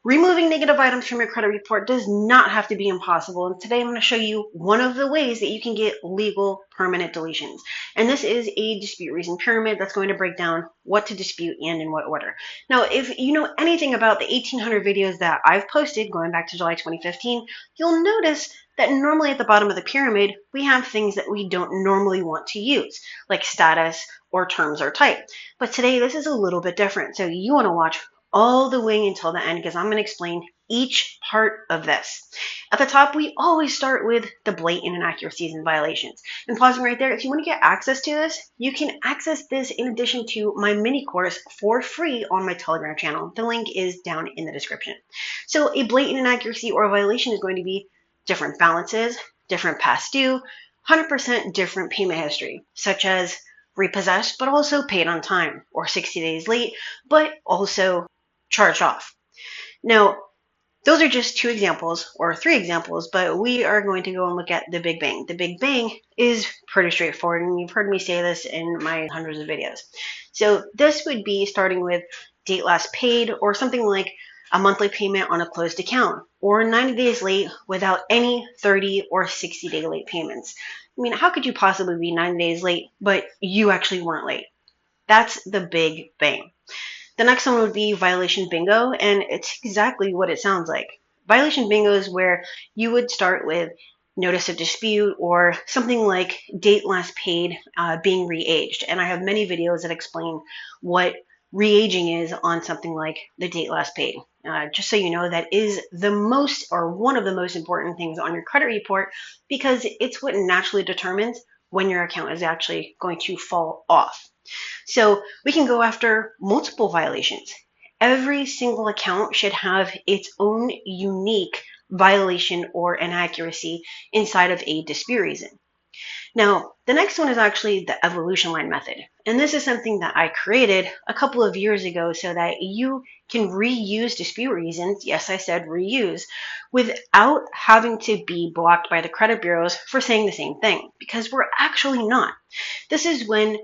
Removing negative items from your credit report does not have to be impossible, and today I'm going to show you one of the ways that you can get legal permanent deletions. And this is a dispute reason pyramid that's going to break down what to dispute and in what order. Now, if you know anything about the 1,800 videos that I've posted going back to July 2015, you'll notice that normally at the bottom of the pyramid, we have things that we don't normally want to use, like status or terms or type. But today, this is a little bit different, so you want to watch all the way until the end because I'm going to explain each part of this. At the top, we always start with the blatant inaccuracies and violations. And pausing right there, if you want to get access to this, you can access this in addition to my mini course for free on my Telegram channel. The link is down in the description. So a blatant inaccuracy or a violation is going to be different balances, different past due, 100% different payment history, such as repossessed but also paid on time, or 60 days late but also charged off. Now, those are just two examples or three examples, but we are going to go and look at the Big Bang. The Big Bang is pretty straightforward, and you've heard me say this in my hundreds of videos. So this would be starting with date last paid, or something like a monthly payment on a closed account, or 90 days late without any 30 or 60-day late payments. I mean, how could you possibly be 90 days late, but you actually weren't late? That's the Big Bang. The next one would be violation bingo, and it's exactly what it sounds like. Violation bingo is where you would start with notice of dispute or something like date last paid being re-aged. And I have many videos that explain what re-aging is on something like the date last paid. Just so you know, that is the most or one of the most important things on your credit report because it's what naturally determines when your account is actually going to fall off. So we can go after multiple violations. Every single account should have its own unique violation or inaccuracy inside of a dispute reason. Now, the next one is actually the evolution line method. And this is something that I created a couple of years ago so that you can reuse dispute reasons, yes, I said reuse, without having to be blocked by the credit bureaus for saying the same thing, because we're actually not. This is when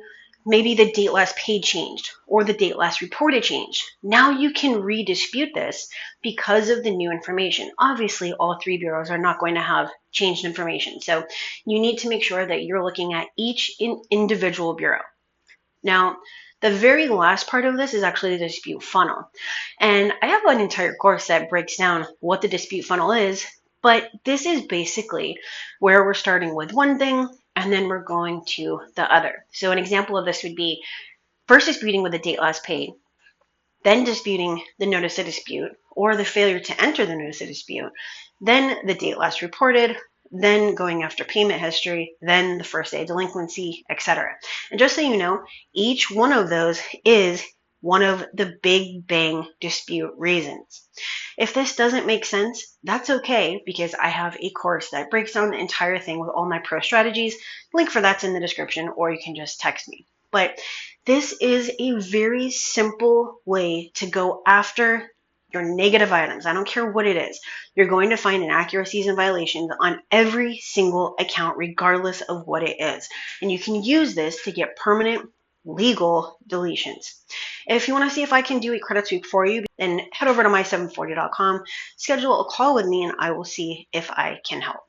maybe the date last paid changed or the date last reported changed. Now you can redispute this because of the new information. Obviously, all three bureaus are not going to have changed information. So you need to make sure that you're looking at each individual bureau. Now, the very last part of this is actually the dispute funnel. And I have an entire course that breaks down what the dispute funnel is, but this is basically where we're starting with one thing and then we're going to the other. So an example of this would be first disputing with the date last paid, then disputing the notice of dispute or the failure to enter the notice of dispute, then the date last reported, then going after payment history, then the first day of delinquency, etc. And just so you know, each one of those is one of the Big Bang dispute reasons. If this doesn't make sense, that's okay because I have a course that breaks down the entire thing with all my pro strategies. Link for that's in the description, or you can just text me. But this is a very simple way to go after your negative items. I don't care what it is. You're going to find inaccuracies and violations on every single account, regardless of what it is. And you can use this to get permanent legal deletions. If you want to see if I can do a credit sweep for you, then head over to my740.com, schedule a call with me, and I will see if I can help.